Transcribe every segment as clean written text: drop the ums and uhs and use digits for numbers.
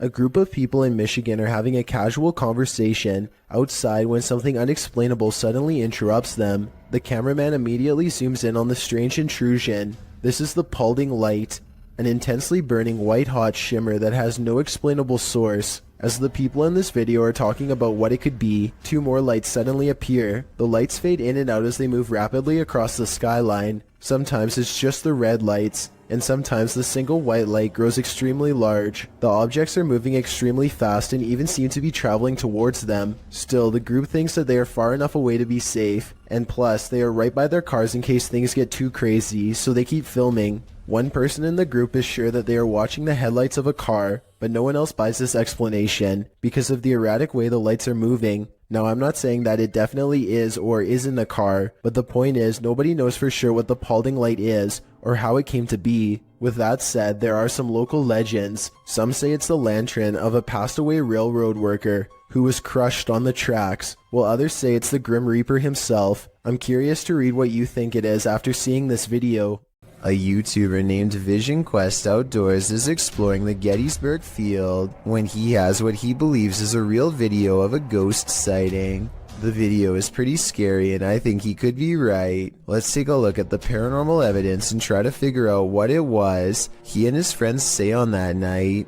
A group of people in Michigan are having a casual conversation outside when something unexplainable suddenly interrupts them. The cameraman immediately zooms in on the strange intrusion. This is the Paulding light, an intensely burning white-hot shimmer that has no explainable source. As the people in this video are talking about what it could be, two more lights suddenly appear. The lights fade in and out as they move rapidly across the skyline. Sometimes it's just the red lights, and sometimes the single white light grows extremely large. The objects are moving extremely fast and even seem to be traveling towards them. Still, the group thinks that they are far enough away to be safe, and plus, they are right by their cars in case things get too crazy, so they keep filming. One person in the group is sure that they are watching the headlights of a car, but no one else buys this explanation because of the erratic way the lights are moving. Now, I'm not saying that it definitely is or isn't a car, but the point is nobody knows for sure what the Paulding light is or how it came to be. With that said, there are some local legends. Some say it's the lantern of a passed-away railroad worker who was crushed on the tracks, while others say it's the Grim Reaper himself. I'm curious to read what you think it is after seeing this video. A YouTuber named Vision Quest Outdoors is exploring the Gettysburg field when he has what he believes is a real video of a ghost sighting. The video is pretty scary and I think he could be right. Let's take a look at the paranormal evidence and try to figure out what it was he and his friends say on that night.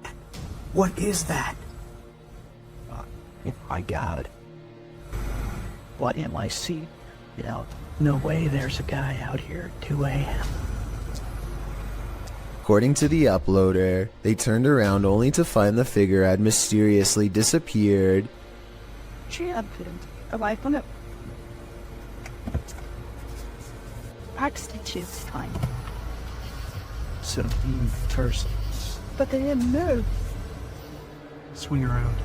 What is that? Oh my God. What am I seeing? No way there's a guy out here at 2 a.m. According to the uploader, they turned around only to find the figure had mysteriously disappeared. Champion, I found it. Backstitches time. So, first, But they didn't move. swing around.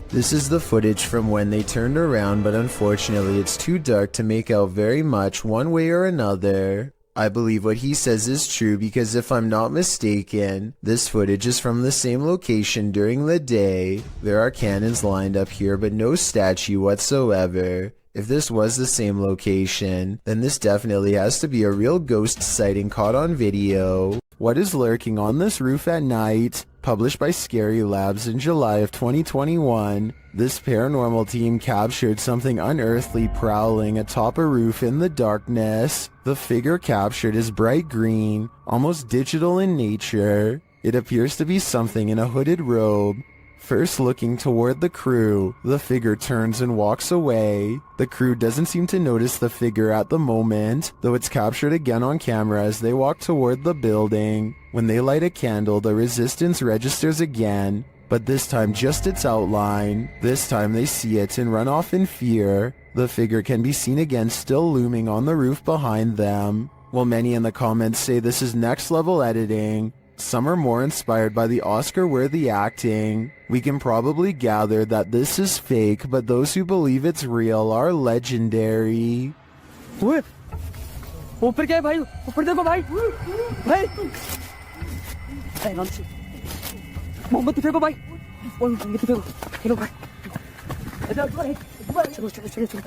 This is the footage from when they turned around, but unfortunately it's too dark to make out very much one way or another. I believe what he says is true because if I'm not mistaken, this footage is from the same location during the day. There are cannons lined up here but no statue whatsoever. If this was the same location, then this definitely has to be a real ghost sighting caught on video. What is lurking on this roof at night? Published by Scary Labs in July of 2021, this paranormal team captured something unearthly prowling atop a roof in the darkness. The figure captured is bright green, almost digital in nature. It appears to be something in a hooded robe. First looking toward the crew, the figure turns and walks away. The crew doesn't seem to notice the figure at the moment, though it's captured again on camera as they walk toward the building. When they light a candle, the resistance registers again, but this time just its outline. This time they see it and run off in fear. The figure can be seen again still looming on the roof behind them. While many in the comments say this is next level editing, some are more inspired by the Oscar-worthy acting. We can probably gather that this is fake, but those who believe it's real are legendary. ऊपर क्या है भाई ऊपर देखो भाई भाई मोमबत्ती फेंको भाई मोमबत्ती फेंको चलो भाई चलो चलो चलो चलो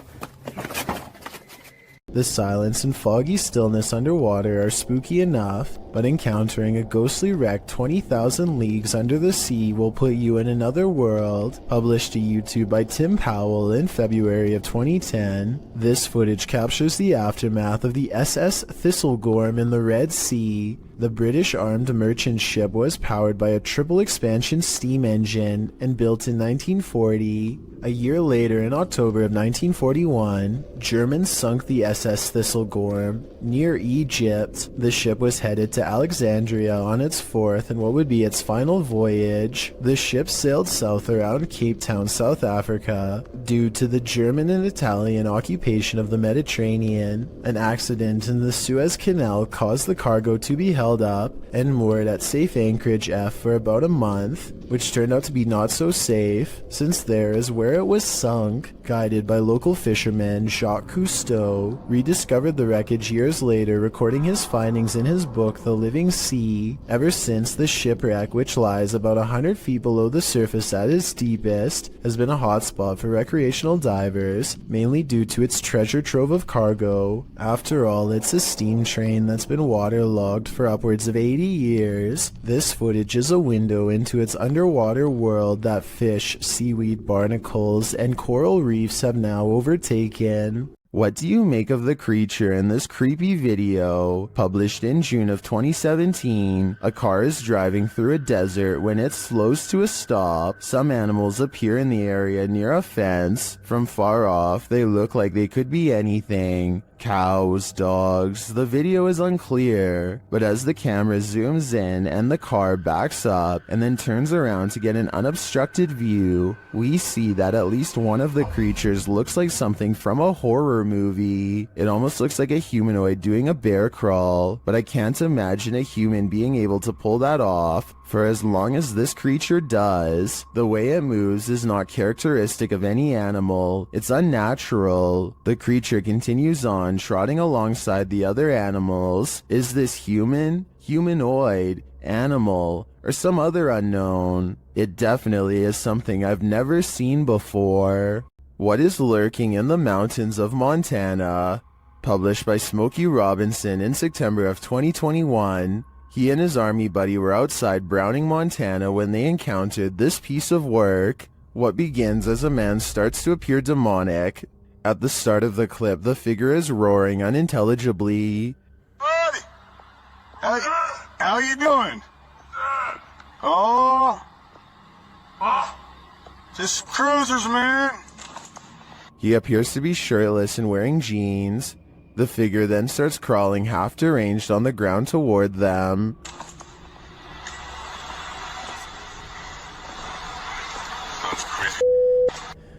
The silence and foggy stillness underwater are spooky enough, but encountering a ghostly wreck 20,000 leagues under the sea will put you in another world. Published to YouTube by Tim Powell in February of 2010, this footage captures the aftermath of the SS Thistlegorm in the Red Sea. The British armed merchant ship was powered by a triple expansion steam engine and built in 1940. A year later, in October of 1941, Germans sunk the SS Thistlegorm near Egypt. The ship was headed to Alexandria on its fourth and what would be its final voyage. The ship sailed south around Cape Town, South Africa. Due to the German and Italian occupation of the Mediterranean, an accident in the Suez Canal caused the cargo to be held up and moored at safe anchorage F for about a month, which turned out to be not so safe, since there is where it was sunk. guided by local fisherman Jacques Cousteau, rediscovered the wreckage years later, recording his findings in his book The Living Sea. Ever since, the shipwreck, which lies about 100 feet below the surface at its deepest, has been a hotspot for recreational divers, mainly due to its treasure trove of cargo. After all, it's a steam train that's been waterlogged for upwards of 80 years. This footage is a window into its underwater world that fish, seaweed, barnacles, and coral reefs have now overtaken. What do you make of the creature in this creepy video? Published in June of 2017, a car is driving through a desert when it slows to a stop. Some animals appear in the area near a fence. From far off, they look like they could be anything. Cows, dogs, the video is unclear, but as the camera zooms in and the car backs up and then turns around to get an unobstructed view, we see that at least one of the creatures looks like something from a horror movie. It almost looks like a humanoid doing a bear crawl, but I can't imagine a human being able to pull that off. For as long as this creature does, the way it moves is not characteristic of any animal. It's unnatural. The creature continues on, trotting alongside the other animals. Is this human, humanoid, animal, or some other unknown? It definitely is something I've never seen before. What is lurking in the mountains of Montana? Published by Smokey Robinson in September of 2021. He and his army buddy were outside Browning, Montana when they encountered this piece of work. What begins as a man starts to appear demonic. At the start of the clip, the figure is roaring unintelligibly. Buddy! How you doing? Oh! Just cruisers, man! He appears to be shirtless and wearing jeans. The figure then starts crawling half deranged on the ground toward them. That's crazy.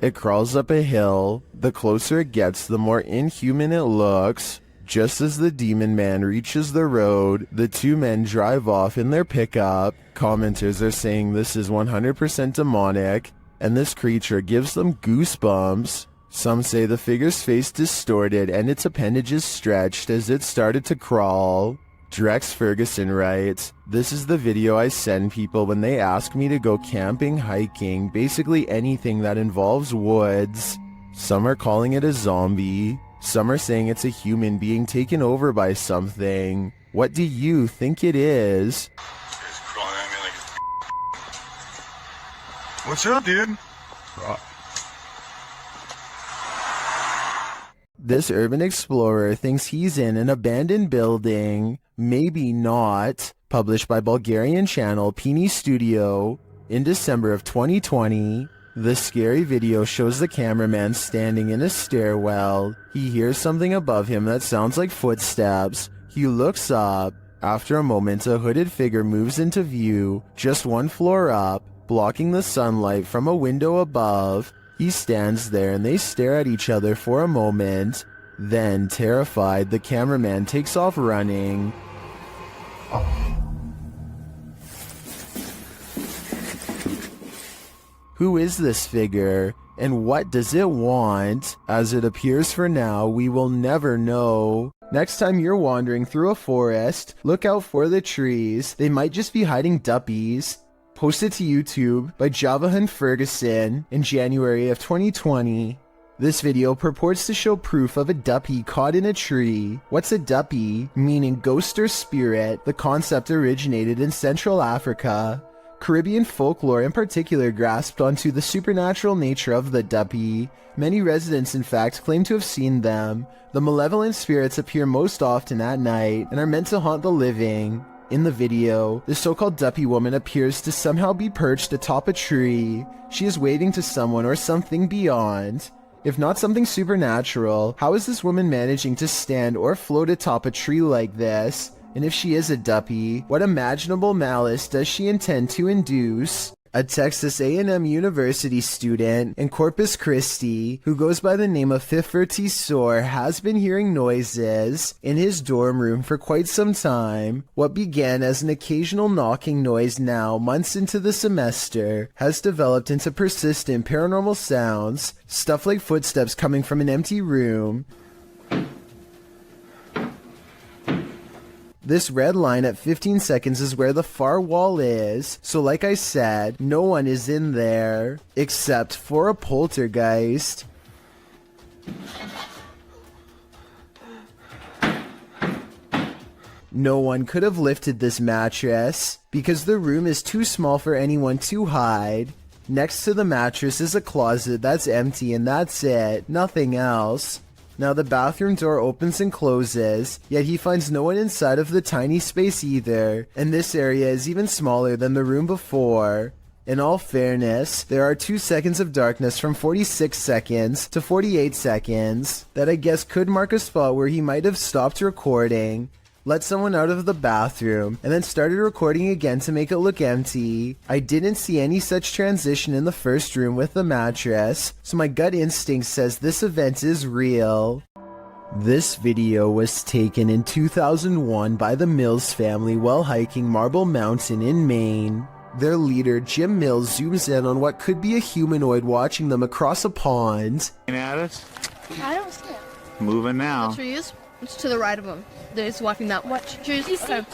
It crawls up a hill. The closer it gets, the more inhuman it looks. Just as the demon man reaches the road, the two men drive off in their pickup. Commenters are saying this is 100% demonic, and this creature gives them goosebumps. Some say the figure's face distorted and its appendages stretched as it started to crawl. Drex Ferguson writes, "This is the video I send people when they ask me to go camping, hiking, basically anything that involves woods." Some are calling it a zombie. Some are saying it's a human being taken over by something. What do you think it is? It's crawling at me like it's... What's up, dude? This urban explorer thinks he's in an abandoned building. Maybe not. Published by Bulgarian channel Peony Studio in December of 2020. The scary video shows the cameraman standing in a stairwell. He hears something above him that sounds like footsteps. He looks up. After a moment, a hooded figure moves into view, just one floor up, blocking the sunlight from a window above. He stands there and they stare at each other for a moment. Then, terrified, the cameraman takes off running. Who is this figure, and what does it want? As it appears for now, we will never know. Next time you're wandering through a forest, look out for the trees. They might just be hiding Duppies. Posted to YouTube by Javahan Ferguson in January of 2020. This video purports to show proof of a Duppy caught in a tree. What's a Duppy? Meaning ghost or spirit. The concept originated in Central Africa. Caribbean folklore in particular grasped onto the supernatural nature of the Duppy. Many residents in fact claim to have seen them. The malevolent spirits appear most often at night and are meant to haunt the living. In the video, the so-called Duppy woman appears to somehow be perched atop a tree. She is waving to someone or something beyond. If not something supernatural, how is this woman managing to stand or float atop a tree like this? And if she is a Duppy, what imaginable malice does she intend to induce? A Texas A&M University student in Corpus Christi who goes by the name of Fiffertisor has been hearing noises in his dorm room for quite some time. What began as an occasional knocking noise now, months into the semester, has developed into persistent paranormal sounds, stuff like footsteps coming from an empty room. This red line at 15 seconds is where the far wall is, so like I said, no one is in there, except for a poltergeist. No one could have lifted this mattress, because the room is too small for anyone to hide. Next to the mattress is a closet that's empty and that's it, nothing else. Now the bathroom door opens and closes, yet he finds no one inside of the tiny space either, and this area is even smaller than the room before. In all fairness, there are 2 seconds of darkness from 46 seconds to 48 seconds that I guess could mark a spot where he might have stopped recording, let someone out of the bathroom, and then started recording again to make it look empty. I didn't see any such transition in the first room with the mattress, so my gut instinct says this event is real. This video was taken in 2001 by the Mills family while hiking Marble Mountain in Maine. Their leader, Jim Mills, zooms in on what could be a humanoid watching them across a pond. At us? I don't see it. Moving now. The trees? It's to the right of him. They're just walking that. What trees?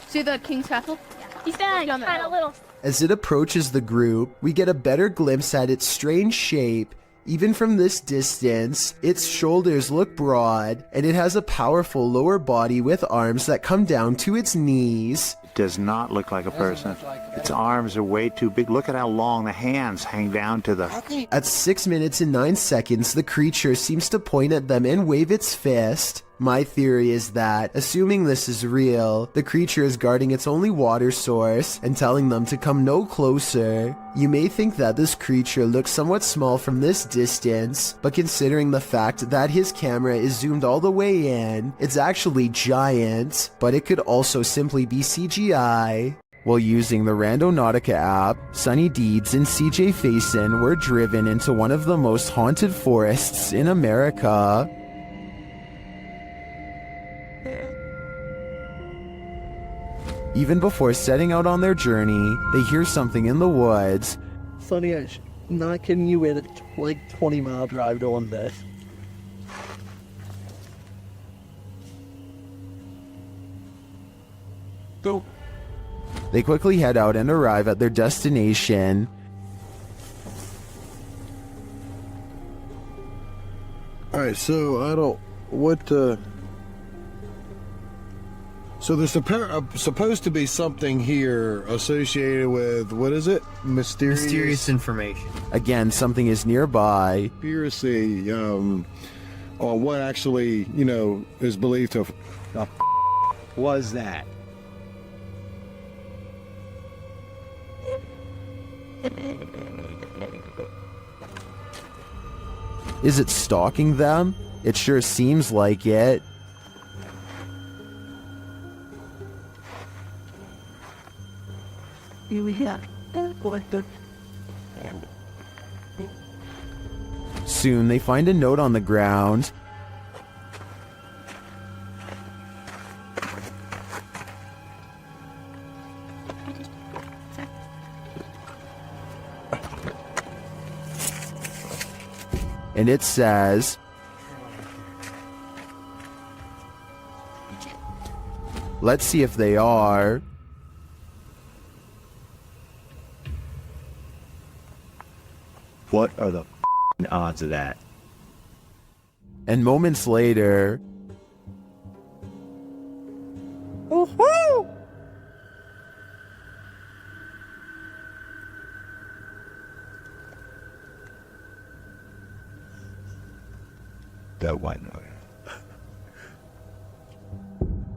See the King's Castle? He's kind of little. As it approaches the group, we get a better glimpse at its strange shape. Even from this distance, its shoulders look broad, and it has a powerful lower body with arms that come down to its knees. It does not look like a person. Its arms are way too big. Look at how long the hands hang down to the... At 6 minutes and 9 seconds, the creature seems to point at them and wave its fist. My theory is that, assuming this is real, the creature is guarding its only water source and telling them to come no closer. You may think that this creature looks somewhat small from this distance, but considering the fact that his camera is zoomed all the way in, it's actually giant, but it could also simply be CGI. While using the Randonautica app, Sunny Deeds and CJ Faison were driven into one of the most haunted forests in America. Even before setting out on their journey, they hear something in the woods. Sonny, I'm not kidding you, we had a 20-mile drive doing this. Go. They quickly head out and arrive at their destination. Alright, so so there's supposed to be something here associated with, what is it? Mysterious information. Again, something is nearby. Conspiracy on what actually, is believed to have... Was that? Is it stalking them? It sure seems like it. Soon they find a note on the ground. And it says, "Let's see if they are." What are the odds of that? And moments later, That white noise.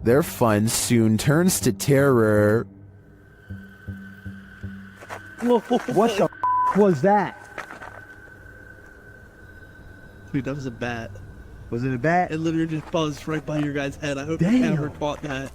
their fun soon turns to terror. What the was that? Dude, that was a bat. Was it a bat? It literally just buzzed right by your guy's head. I hope you never caught that.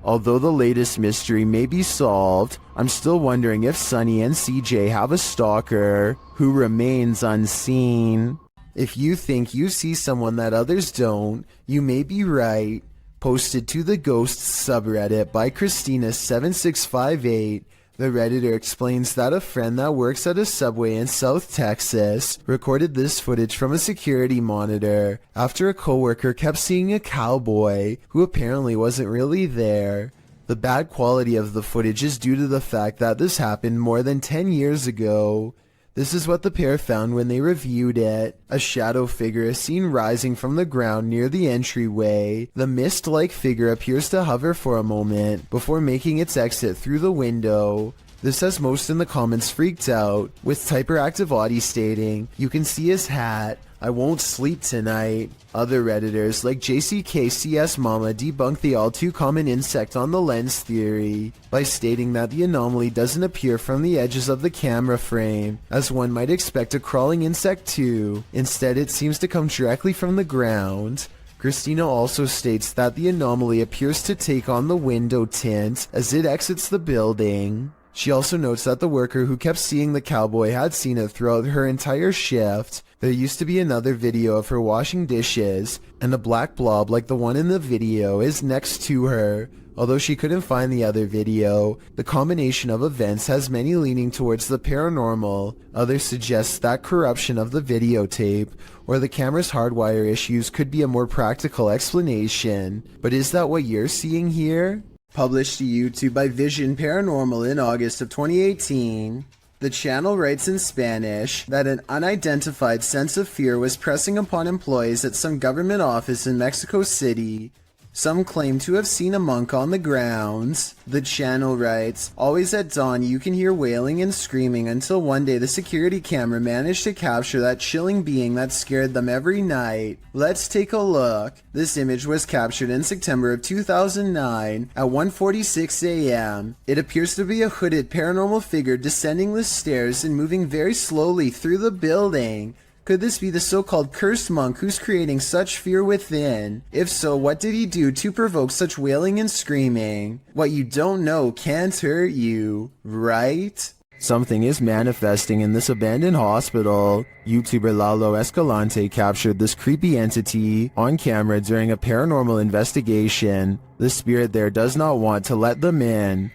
Although the latest mystery may be solved, I'm still wondering if Sunny and CJ have a stalker who remains unseen. If you think you see someone that others don't, you may be right. Posted to the Ghosts subreddit by Christina7658, the Redditor explains that a friend that works at a Subway in South Texas recorded this footage from a security monitor after a coworker kept seeing a cowboy who apparently wasn't really there. The bad quality of the footage is due to the fact that this happened more than 10 years ago. This is what the pair found when they reviewed it. A shadow figure is seen rising from the ground near the entryway. The mist-like figure appears to hover for a moment before making its exit through the window. This has most in the comments freaked out, with Typeractive Audie stating, "You can see his hat. I won't sleep tonight." Other Redditors like JCKCS Mama debunk the all too common insect on the lens theory by stating that the anomaly doesn't appear from the edges of the camera frame, as one might expect a crawling insect to. Instead, it seems to come directly from the ground. Christina also states that the anomaly appears to take on the window tint as it exits the building. She also notes that the worker who kept seeing the cowboy had seen it throughout her entire shift. There used to be another video of her washing dishes, and a black blob like the one in the video is next to her. Although she couldn't find the other video, the combination of events has many leaning towards the paranormal. Others suggest that corruption of the videotape or the camera's hardwire issues could be a more practical explanation. But is that what you're seeing here? Published to YouTube by Vision Paranormal in August of 2018. The channel writes in Spanish that an unidentified sense of fear was pressing upon employees at some government office in Mexico City. Some claim to have seen a monk on the grounds. The channel writes, "Always at dawn you can hear wailing and screaming until one day the security camera managed to capture that chilling being that scared them every night. Let's take a look." This image was captured in September of 2009 at 1:46 a.m. It appears to be a hooded paranormal figure descending the stairs and moving very slowly through the building. Could this be the so-called cursed monk who's creating such fear within? If so, what did he do to provoke such wailing and screaming? What you don't know can't hurt you, right? Something is manifesting in this abandoned hospital. YouTuber Lalo Escalante captured this creepy entity on camera during a paranormal investigation. The spirit there does not want to let them in.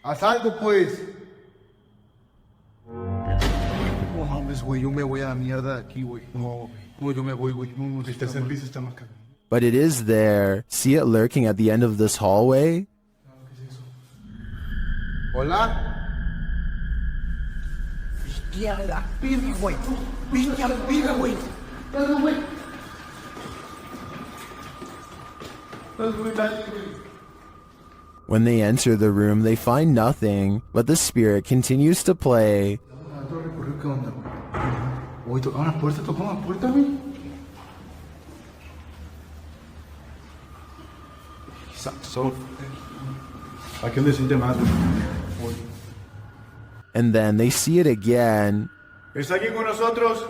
Haz algo, pues. No mames, güey, yo me voy a la mierda de aquí, güey. No, güey, yo me voy, güey. No, el tercer piso está más caro. But it is there. See it lurking at the end of this hallway? Hola. Hostia, la verga, güey. Hostia, la verga, güey. Dale, güey. When they enter the room, they find nothing, but the spirit continues to play. And then they see it again. ¿Está aquí con nosotros?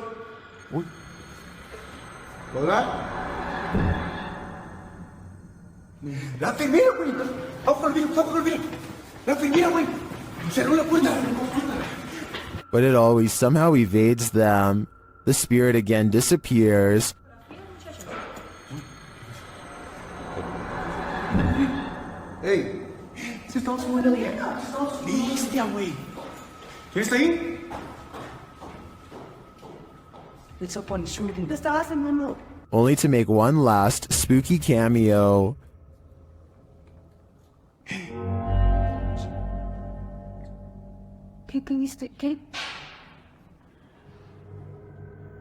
¿Hola? La enfermera, güey. Vamos con el virus. La enfermera, güey. Cerró la puerta. But it always somehow evades them. The spirit again disappears. Hey. Se está subiendo bien. Bestia, güey. ¿Quién está ahí? It's up on the street. Te estaba haciendo. Only to make one last spooky cameo. ¿Qué?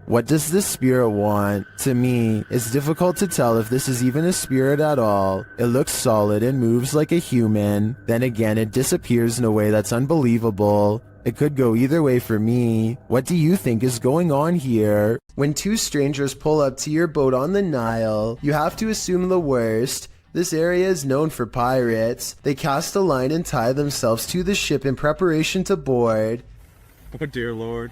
What does this spirit want? To me, it's difficult to tell if this is even a spirit at all. It looks solid and moves like a human. Then again, it disappears in a way that's unbelievable. It could go either way for me. What do you think is going on here? When two strangers pull up to your boat on the Nile, you have to assume the worst. This area is known for pirates. They cast a line and tie themselves to the ship in preparation to board. Oh dear lord.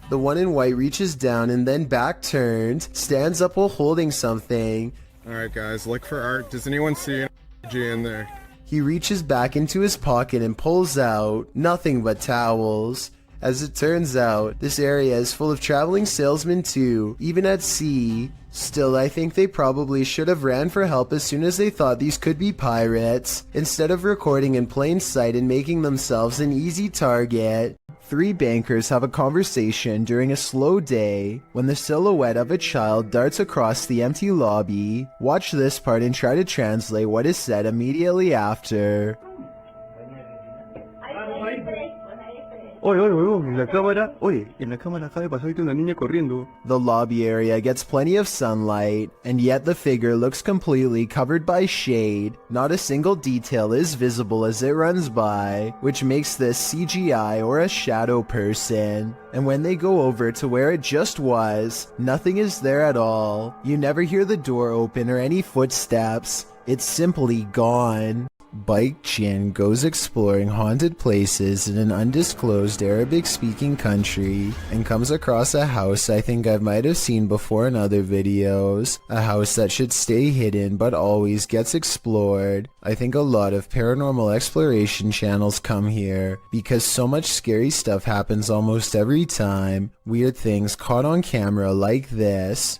The one in white reaches down and then back turned, stands up while holding something. Alright guys, look for art. Does anyone see it? in there. He reaches back into his pocket and pulls out nothing but towels. As it turns out, this area is full of traveling salesmen too, even at sea. Still, I think they probably should have ran for help as soon as they thought these could be pirates, instead of recording in plain sight and making themselves an easy target. Three bankers have a conversation during a slow day when the silhouette of a child darts across the empty lobby. Watch this part and try to translate what is said immediately after. Oye, oye, oye, en la cámara, oye, en la cámara acaba de pasar ahorita una niña corriendo. The lobby area gets plenty of sunlight, and yet the figure looks completely covered by shade. Not a single detail is visible as it runs by, which makes this CGI or a shadow person. And when they go over to where it just was, nothing is there at all. You never hear the door open or any footsteps. It's simply gone. Bike Chin goes exploring haunted places in an undisclosed Arabic-speaking country and comes across a house I think I might have seen before in other videos. A house that should stay hidden but always gets explored. I think a lot of paranormal exploration channels come here because so much scary stuff happens almost every time. Weird things caught on camera like this.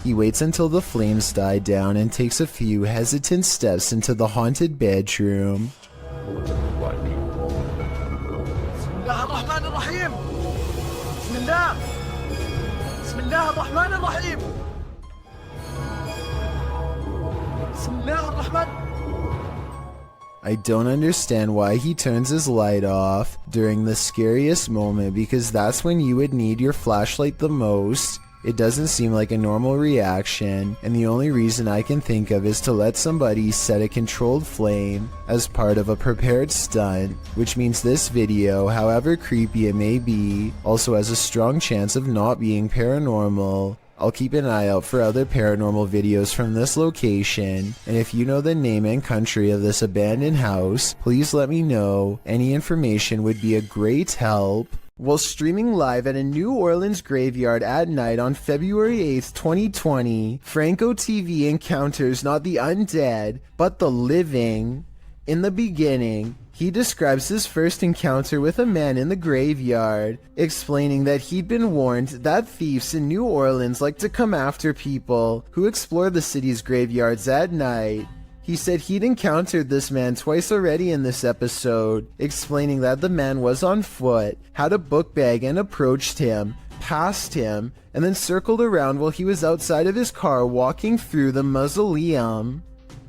He waits until the flames die down and takes a few hesitant steps into the haunted bedroom. I don't understand why he turns his light off during the scariest moment, because that's when you would need your flashlight the most. It doesn't seem like a normal reaction, and the only reason I can think of is to let somebody set a controlled flame as part of a prepared stunt, which means this video, however creepy it may be, also has a strong chance of not being paranormal. I'll keep an eye out for other paranormal videos from this location, and if you know the name and country of this abandoned house, please let me know. Any information would be a great help. While streaming live at a New Orleans graveyard at night on February 8th, 2020, Franco TV encounters not the undead, but the living. In the beginning, he describes his first encounter with a man in the graveyard, explaining that he'd been warned that thieves in New Orleans like to come after people who explore the city's graveyards at night. He said he'd encountered this man twice already in this episode, explaining that the man was on foot, had a book bag and approached him, passed him, and then circled around while he was outside of his car walking through the mausoleum.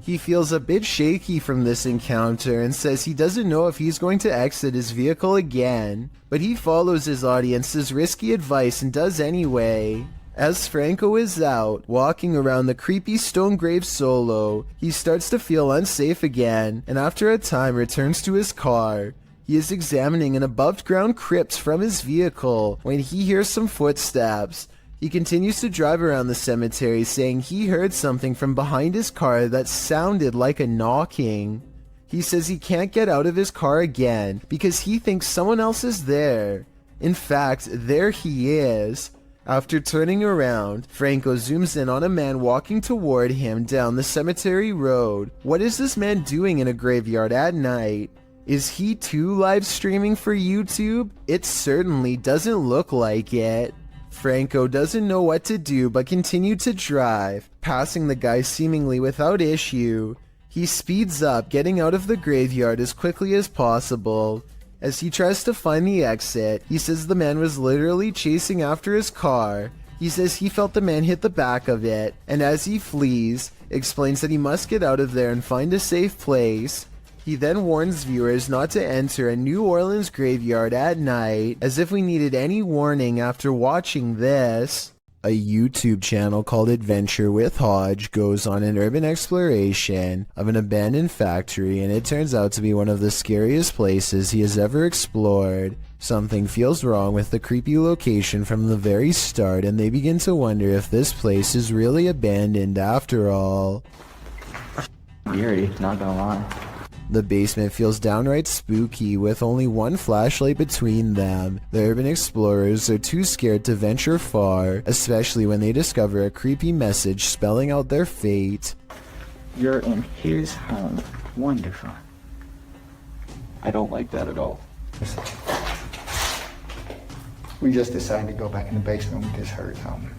He feels a bit shaky from this encounter and says he doesn't know if he's going to exit his vehicle again, but he follows his audience's risky advice and does anyway. As Franco is out, walking around the creepy stone grave solo, he starts to feel unsafe again, and after a time returns to his car. He is examining an above-ground crypt from his vehicle when he hears some footsteps. He continues to drive around the cemetery, saying he heard something from behind his car that sounded like a knocking. He says he can't get out of his car again because he thinks someone else is there. In fact, there he is. After turning around, Franco zooms in on a man walking toward him down the cemetery road. What is this man doing in a graveyard at night? Is he too live streaming for YouTube? It certainly doesn't look like it. Franco doesn't know what to do but continue to drive, passing the guy seemingly without issue. He speeds up, getting out of the graveyard as quickly as possible. As he tries to find the exit, he says the man was literally chasing after his car. He says he felt the man hit the back of it, and as he flees, explains that he must get out of there and find a safe place. He then warns viewers not to enter a New Orleans graveyard at night, as if we needed any warning after watching this. A YouTube channel called Adventure with Hodge goes on an urban exploration of an abandoned factory, and it turns out to be one of the scariest places he has ever explored. Something feels wrong with the creepy location from the very start, and they begin to wonder if this place is really abandoned after all. Eerie, not gonna lie. The basement feels downright spooky with only one flashlight between them. The urban explorers are too scared to venture far, especially when they discover a creepy message spelling out their fate. You're in his home. Wonderful. I don't like that at all. We just decided to go back in the basement. We just heard something.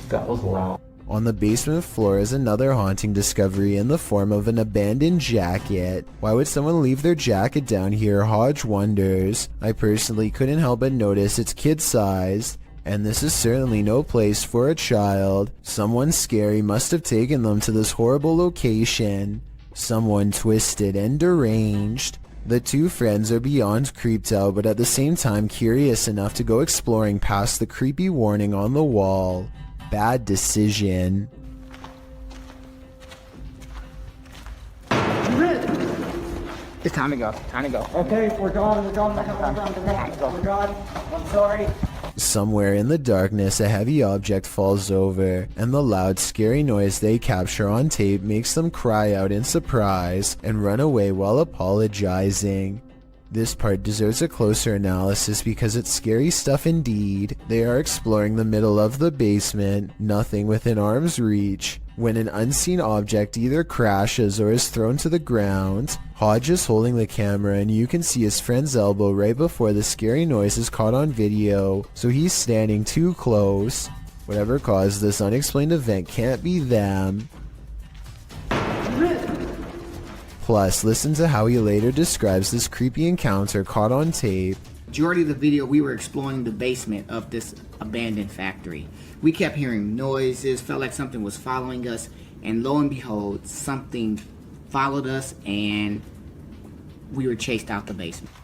That was loud. On the basement floor is another haunting discovery in the form of an abandoned jacket. Why would someone leave their jacket down here? Hodge wonders. I personally couldn't help but notice it's kid-sized, and this is certainly no place for a child. Someone scary must have taken them to this horrible location. Someone twisted and deranged. The two friends are beyond creeped out, but at the same time curious enough to go exploring past the creepy warning on the wall. Bad decision. It's time to go. Time to go. Okay, we're going. We're going. We're going. I'm sorry. Somewhere in the darkness, a heavy object falls over, and the loud, scary noise they capture on tape makes them cry out in surprise and run away while apologizing. This part deserves a closer analysis because it's scary stuff indeed. They are exploring the middle of the basement, nothing within arm's reach, when an unseen object either crashes or is thrown to the ground. Hodge is holding the camera and you can see his friend's elbow right before the scary noise is caught on video, so he's standing too close. Whatever caused this unexplained event can't be them. Plus, listen to how he later describes this creepy encounter caught on tape. Majority of the video, we were exploring the basement of this abandoned factory. We kept hearing noises, felt like something was following us, and lo and behold, something followed us and we were chased out the basement.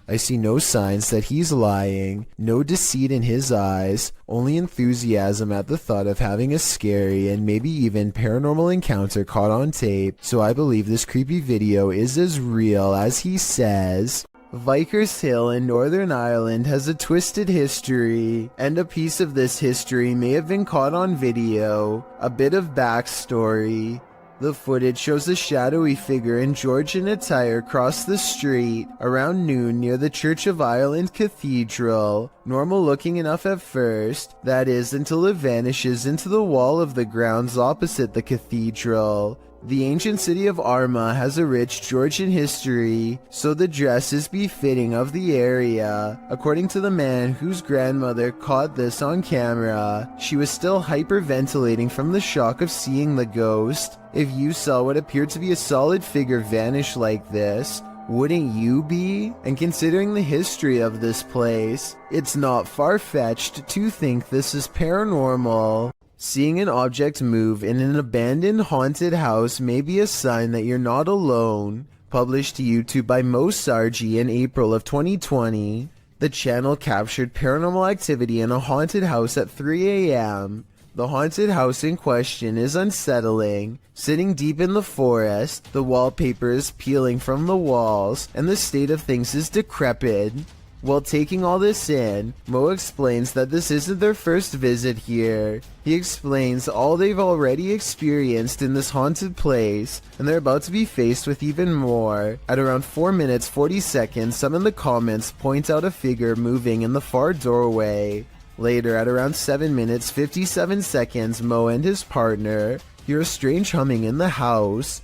I see no signs that he's lying, no deceit in his eyes, only enthusiasm at the thought of having a scary and maybe even paranormal encounter caught on tape, so I believe this creepy video is as real as he says. Vickers Hill in Northern Ireland has a twisted history, and a piece of this history may have been caught on video. A bit of backstory. The footage shows a shadowy figure in Georgian attire cross the street around noon near the Church of Ireland Cathedral. Normal looking enough at first, that is, until it vanishes into the wall of the grounds opposite the cathedral. The ancient city of Armagh has a rich Georgian history, so the dress is befitting of the area. According to the man whose grandmother caught this on camera, she was still hyperventilating from the shock of seeing the ghost. If you saw what appeared to be a solid figure vanish like this, wouldn't you be? And considering the history of this place, it's not far-fetched to think this is paranormal. Seeing an object move in an abandoned haunted house may be a sign that you're not alone. Published to YouTube by Mo Sargi in April of 2020, the channel captured paranormal activity in a haunted house at 3 a.m. The haunted house in question is unsettling. Sitting deep in the forest, the wallpaper is peeling from the walls, and the state of things is decrepit. While taking all this in, Mo explains that this isn't their first visit here. He explains all they've already experienced in this haunted place, and they're about to be faced with even more. At around 4 minutes 40 seconds, some in the comments point out a figure moving in the far doorway. Later, at around 7 minutes 57 seconds, Mo and his partner hear a strange humming in the house.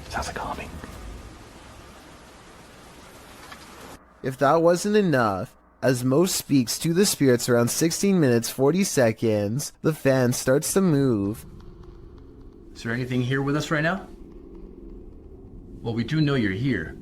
Sounds like humming. If that wasn't enough, as Mo speaks to the spirits around 16 minutes 40 seconds, the fan starts to move. Is there anything here with us right now? Well, we do know you're here.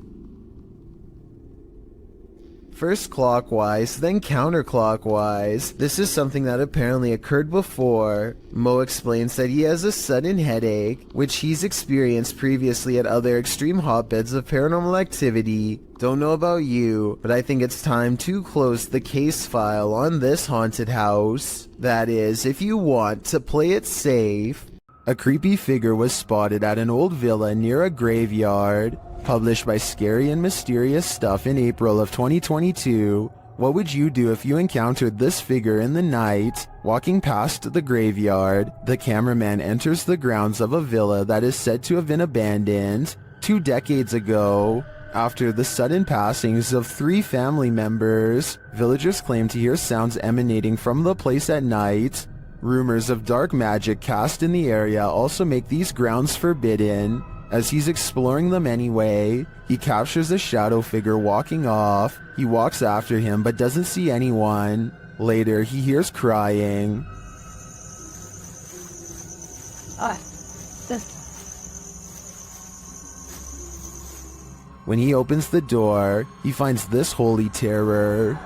First clockwise, then counterclockwise. This is something that apparently occurred before. Mo explains that he has a sudden headache, which he's experienced previously at other extreme hotbeds of paranormal activity. Don't know about you, but I think it's time to close the case file on this haunted house. That is, if you want to play it safe. A creepy figure was spotted at an old villa near a graveyard. Published by Scary and Mysterious Stuff in April of 2022, What would you do if you encountered this figure in the night? Walking past the graveyard, the cameraman enters the grounds of a villa that is said to have been abandoned 2 decades ago. After the sudden passings of 3 family members, villagers claim to hear sounds emanating from the place at night. Rumors of dark magic cast in the area also make these grounds forbidden. As he's exploring them anyway, he captures a shadow figure walking off. He walks after him but doesn't see anyone. Later, he hears crying. When he opens the door, he finds this holy terror.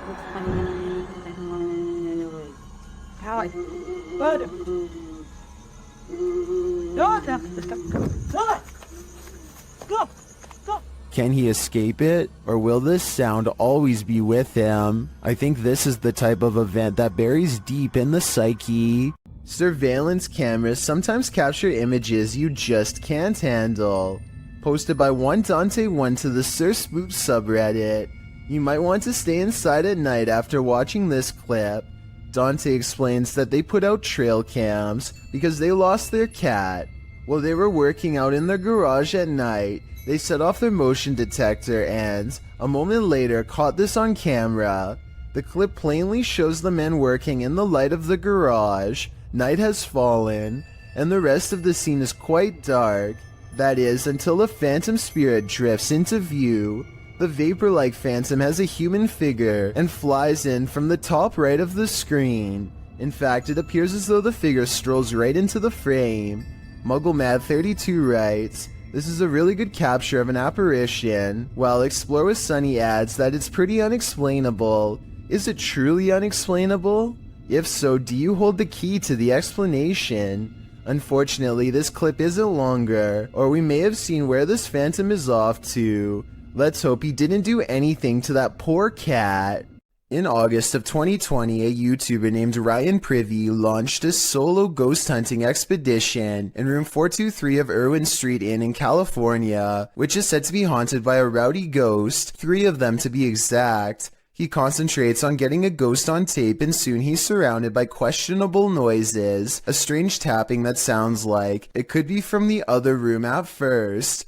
Can he escape it, or will this sound always be with him? I think this is the type of event that buries deep in the psyche. Surveillance cameras sometimes capture images you just can't handle. Posted by one Dante1 to the Sir Spook subreddit. You might want to stay inside at night after watching this clip. Dante explains that they put out trail cams because they lost their cat. While they were working out in their garage at night, they set off their motion detector and, a moment later, caught this on camera. The clip plainly shows the men working in the light of the garage. Night has fallen, and the rest of the scene is quite dark. That is, until a phantom spirit drifts into view. The vapor-like phantom has a human figure and flies in from the top right of the screen. In fact, it appears as though the figure strolls right into the frame. MuggleMad32 writes, "This is a really good capture of an apparition," while Explore with Sunny adds that it's pretty unexplainable. Is it truly unexplainable? If so, do you hold the key to the explanation? Unfortunately, this clip isn't longer, or we may have seen where this phantom is off to. Let's hope he didn't do anything to that poor cat. In August of 2020, a YouTuber named Ryan Privy launched a solo ghost hunting expedition in room 423 of Irwin Street Inn in California, which is said to be haunted by a rowdy ghost, 3 of them to be exact. He concentrates on getting a ghost on tape, and soon he's surrounded by questionable noises, a strange tapping that sounds like it could be from the other room at first.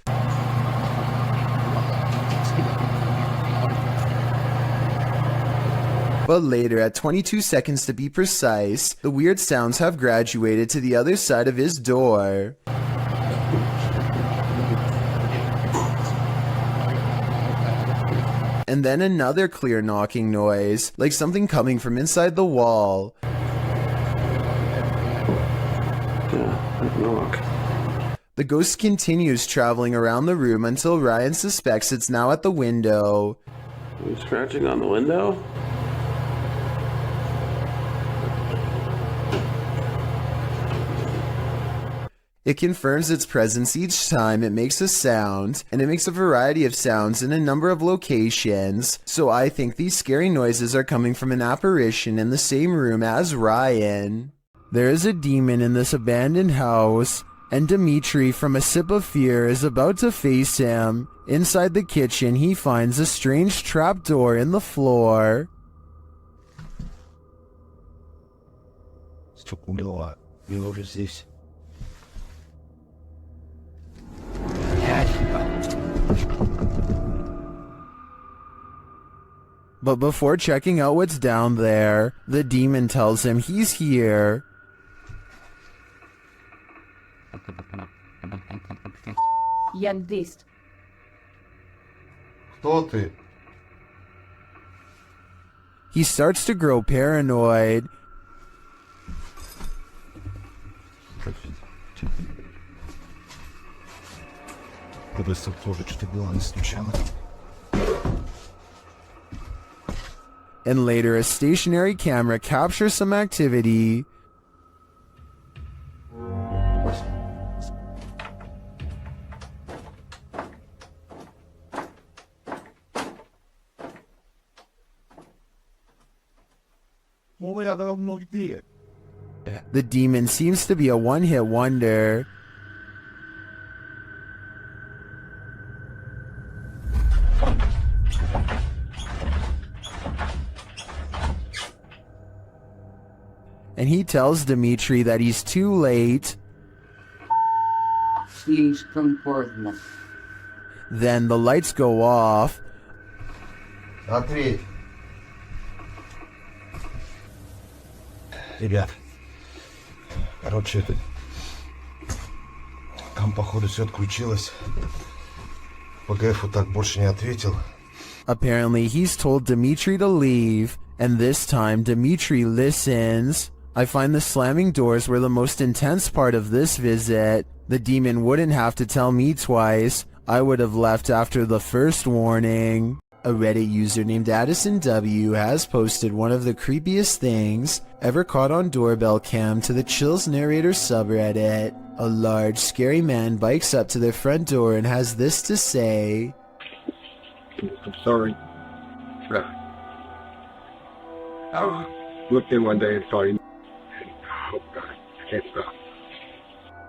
But later, at 22 seconds to be precise, the weird sounds have graduated to the other side of his door. And then another clear knocking noise, like something coming from inside the wall. The ghost continues traveling around the room until Ryan suspects it's now at the window. Are you scratching on the window? It confirms its presence each time it makes a sound, and it makes a variety of sounds in a number of locations, so I think these scary noises are coming from an apparition in the same room as Ryan. There is a demon in this abandoned house, and Dimitri from A Sip of Fear is about to face him. Inside the kitchen, he finds a strange trapdoor in the floor. But before checking out what's down there, the demon tells him he's here. He starts to grow paranoid. And later, a stationary camera captures some activity. The demon seems to be a one-hit wonder. and he tells Dimitri that he's too late. Then the lights go off. Ответь. Ребят, короче, там, походу, все отключилось. ПГФ вот так больше не ответил. Apparently, he's told Dimitri to leave, and this time Dimitri listens. I find the slamming doors were the most intense part of this visit. The demon wouldn't have to tell me twice. I would have left after the first warning. A Reddit user named Addison W has posted one of the creepiest things ever caught on Doorbell cam to the Chills Narrator subreddit. A large, scary man bikes up to their front door and has this to say. I'm sorry. I looked in one day and saw you. Oh God, I can't stop.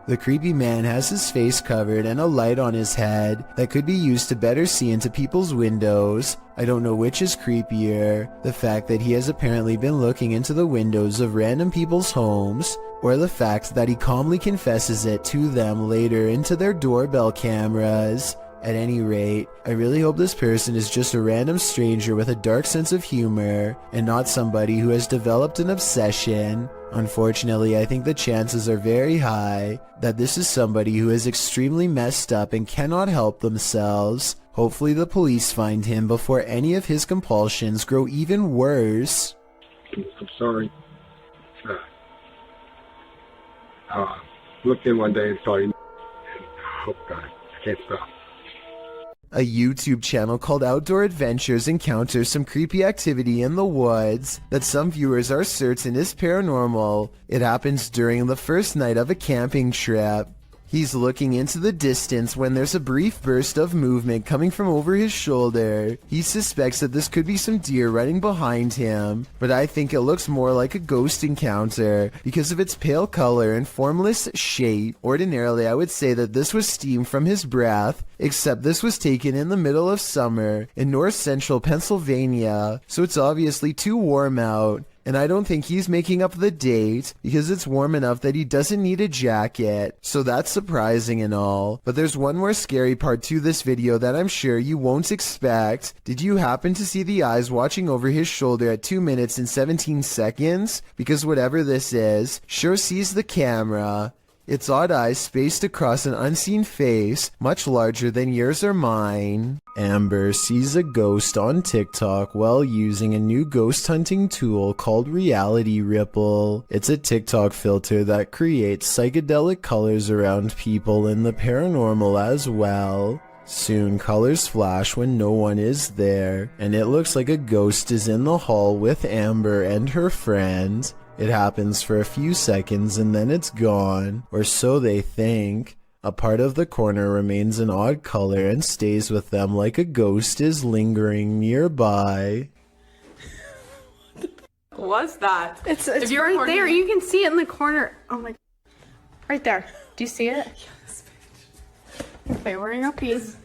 The creepy man has his face covered and a light on his head that could be used to better see into people's windows. I don't know which is creepier, the fact that he has apparently been looking into the windows of random people's homes, or the fact that he calmly confesses it to them later into their doorbell cameras. At any rate, I really hope this person is just a random stranger with a dark sense of humor, and not somebody who has developed an obsession. Unfortunately, I think the chances are very high that this is somebody who is extremely messed up and cannot help themselves. Hopefully the police find him before any of his compulsions grow even worse. I'm sorry. Looked in one day and saw you. Oh God, I can't stop. A YouTube channel called Outdoor Adventures encounters some creepy activity in the woods that some viewers are certain is paranormal. It happens during the first night of a camping trip. He's looking into the distance when there's a brief burst of movement coming from over his shoulder. He suspects that this could be some deer running behind him, but I think it looks more like a ghost encounter because of its pale color and formless shape. Ordinarily, I would say that this was steam from his breath, except this was taken in the middle of summer in north central Pennsylvania, so it's obviously too warm out. And I don't think he's making up the date because it's warm enough that he doesn't need a jacket. So that's surprising and all. But there's one more scary part to this video that I'm sure you won't expect. Did you happen to see the eyes watching over his shoulder at 2 minutes and 17 seconds? Because whatever this is, sure sees the camera. Its odd eyes spaced across an unseen face, much larger than yours or mine. Amber sees a ghost on TikTok while using a new ghost hunting tool called Reality Ripple. It's a TikTok filter that creates psychedelic colors around people in the paranormal as well. Soon colors flash when no one is there, and it looks like a ghost is in the hall with Amber and her friend. It happens for a few seconds and then it's gone, or so they think. A part of the corner remains an odd color and stays with them like a ghost is lingering nearby. What's that? It's If you're right recording there. it- You can see it in the corner. Oh my. Right there. Do you see it? Yes. Okay, we're in a piece.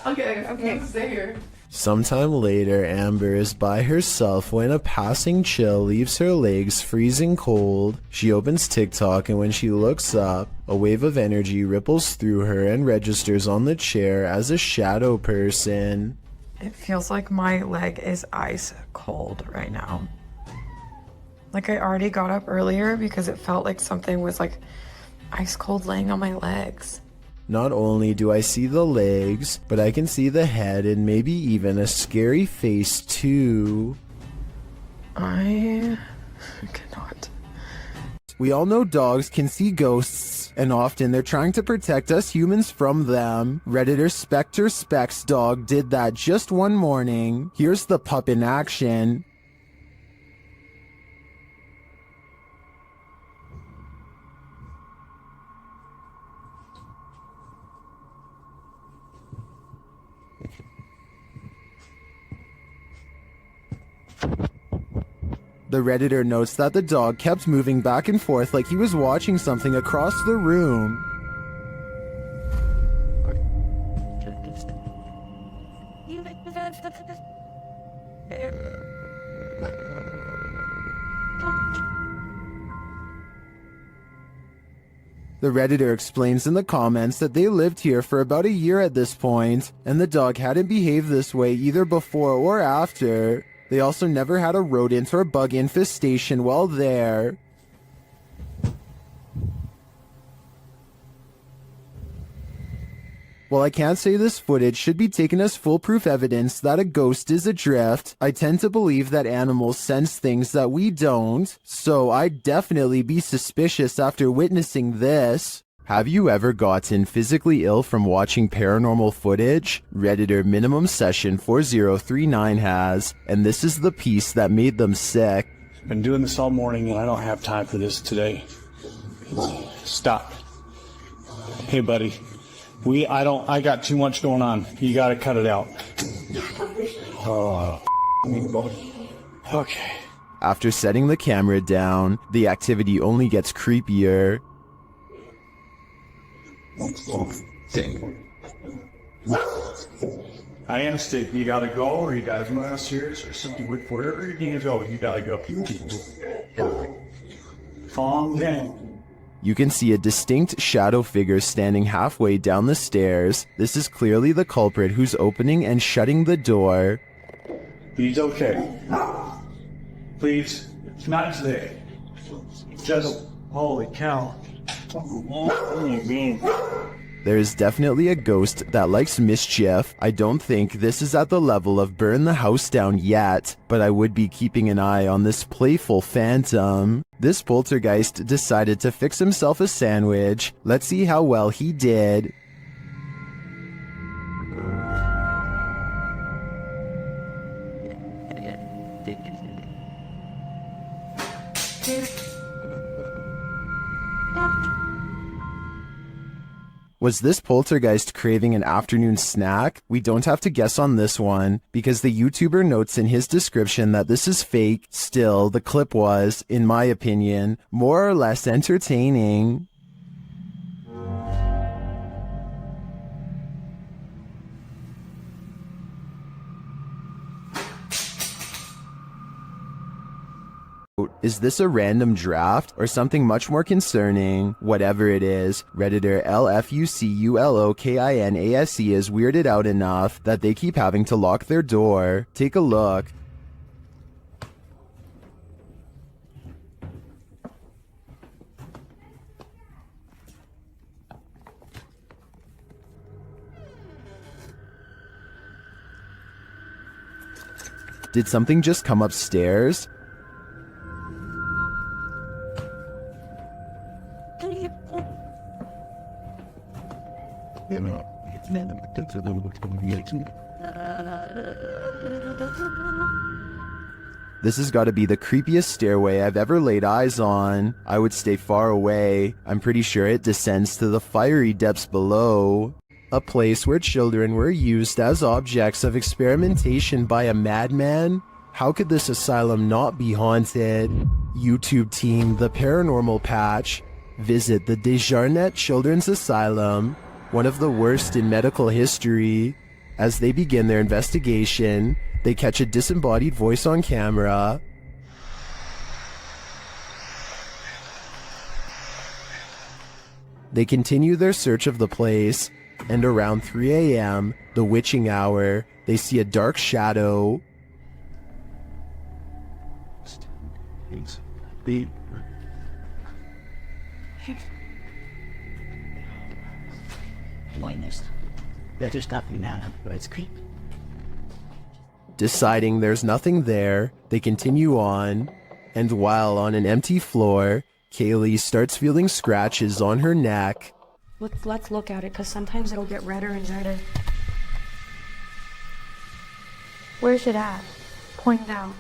Okay, stay here. Sometime later, Amber is by herself when a passing chill leaves her legs freezing cold. She opens TikTok and when she looks up, a wave of energy ripples through her and registers on the chair as a shadow person. It feels like my leg is ice cold right now. Like I already got up earlier because it felt like something was like ice cold laying on my legs. Not only do I see the legs, but I can see the head and maybe even a scary face too. I cannot. We all know dogs can see ghosts, and often they're trying to protect us humans from them. Redditor Spectre Specs Dog did that just one morning. Here's the pup in action. The Redditor notes that the dog kept moving back and forth like he was watching something across the room. The Redditor explains in the comments that they lived here for about a year at this point, and the dog hadn't behaved this way either before or after. They also never had a rodent or bug infestation while there. While I can't say this footage should be taken as foolproof evidence that a ghost is adrift, I tend to believe that animals sense things that we don't, so I'd definitely be suspicious after witnessing this. Have you ever gotten physically ill from watching paranormal footage? Redditor Minimum Session 4039 has, and this is the piece that made them sick. Been doing this all morning and I don't have time for this today. Stop. Hey buddy. I got too much going on. You gotta cut it out. Oh, okay. After setting the camera down, the activity only gets creepier. I understand. You gotta go, or you gotta come downstairs, or something. Wherever you need to go, you gotta go. Calm down. You can see a distinct shadow figure standing halfway down the stairs. This is clearly the culprit who's opening and shutting the door. He's okay. Please, it's not today. Just, holy cow. There is definitely a ghost that likes mischief. I don't think this is at the level of burn the house down yet, but I would be keeping an eye on this playful phantom. This poltergeist decided to fix himself a sandwich. Let's see how well he did. Was this poltergeist craving an afternoon snack? We don't have to guess on this one, because the YouTuber notes in his description that this is fake. Still, the clip was, in my opinion, more or less entertaining. Is this a random draft or something much more concerning? Whatever it is, Redditor LFUCULOKINASE is weirded out enough that they keep having to lock their door. Take a look. Did something just come upstairs? This has got to be the creepiest stairway I've ever laid eyes on. I would stay far away. I'm pretty sure it descends to the fiery depths below. A place where children were used as objects of experimentation by a madman? How could this asylum not be haunted? YouTube team, The Paranormal Patch. Visit the Desjardins Children's Asylum, one of the worst in medical history. As they begin their investigation, they catch a disembodied voice on camera. They continue their search of the place, and around 3 a.m., the witching hour, they see a dark shadow. Better stop me now. It's creepy. Deciding there's nothing there, they continue on, and while on an empty floor, Kaylee starts feeling scratches on her neck. Let's look at it, because sometimes it'll get redder and redder. Where's it at? Point down.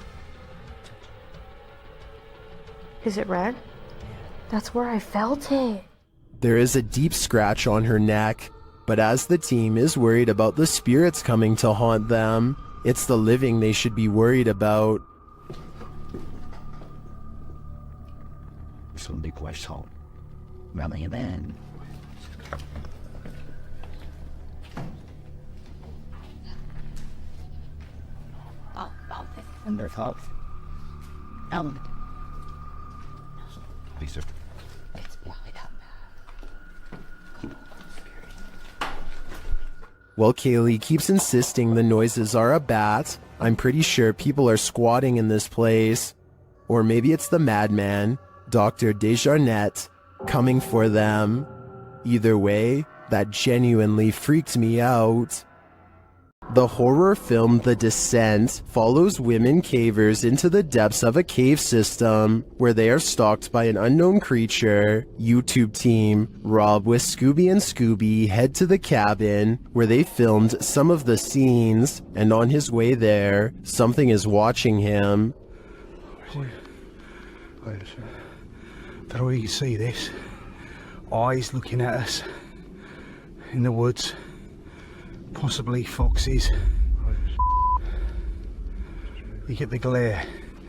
Is it red? That's where I felt it. There is a deep scratch on her neck, but as the team is worried about the spirits coming to haunt them, it's the living they should be worried about. Some big west hole. Running a man. And their thoughts. sir. Well, Kaylee keeps insisting the noises are a bat. I'm pretty sure people are squatting in this place. Or maybe it's the madman, Dr. Desjarnette, coming for them. Either way, that genuinely freaked me out. The horror film The Descent follows women cavers into the depths of a cave system where they are stalked by an unknown creature. YouTube team Rob with Scooby and Scooby head to the cabin where they filmed some of the scenes, and on his way there, something is watching him. Wait a second. Don't know if you can see this. Eyes looking at us in the woods. Possibly foxes. You get the glare.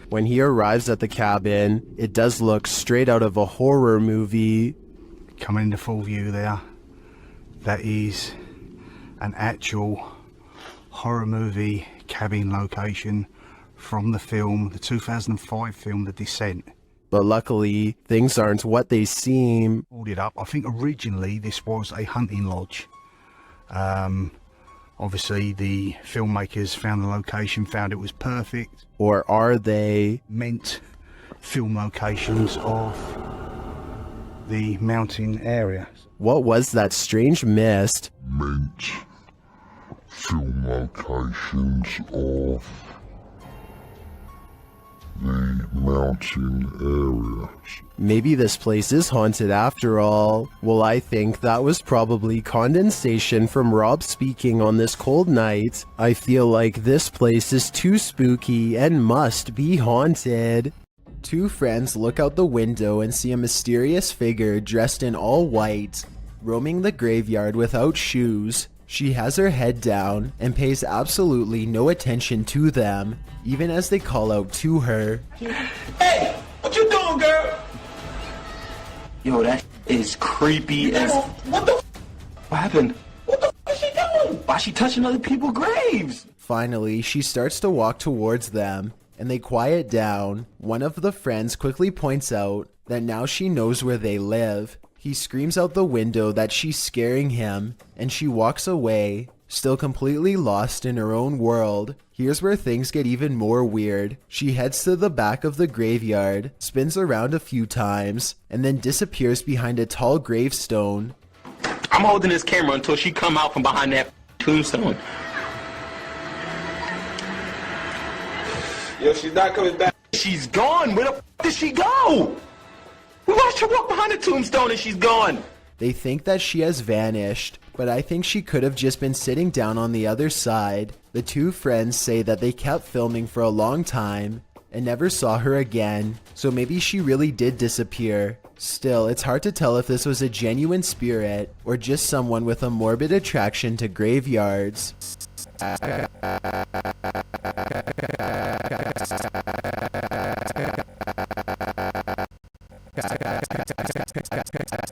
When he arrives at the cabin, it does look straight out of a horror movie. Coming into full view there, that is an actual horror movie cabin location from the film, the 2005 film, The Descent. But luckily, things aren't what they seem. Pulled it up. I think originally this was a hunting lodge. Obviously, the filmmakers found the location, found it was perfect. Or are they? Meant film locations of the mountain area. What was that strange mist? Meant film locations of the mountain areas. Maybe this place is haunted after all. Well, I think that was probably condensation from Rob speaking on this cold night. I feel like this place is too spooky and must be haunted. Two friends look out the window and see a mysterious figure dressed in all white, roaming the graveyard without shoes. She has her head down and pays absolutely no attention to them, even as they call out to her. Hey, what you doing, girl? Yo, that is creepy as... What the What happened? What the is she doing? Why is she touching other people's graves? Finally, she starts to walk towards them, and they quiet down. One of the friends quickly points out that now she knows where they live. He screams out the window that she's scaring him, and she walks away, still completely lost in her own world. Here's where things get even more weird. She heads to the back of the graveyard, spins around a few times, and then disappears behind a tall gravestone. I'm holding this camera until she come out from behind that tombstone. Yo, she's not coming back. She's gone. Where the f did she go? We watched her walk behind the tombstone and she's gone. They think that she has vanished, but I think she could have just been sitting down on the other side. The two friends say that they kept filming for a long time and never saw her again, so maybe she really did disappear. Still, it's hard to tell if this was a genuine spirit or just someone with a morbid attraction to graveyards.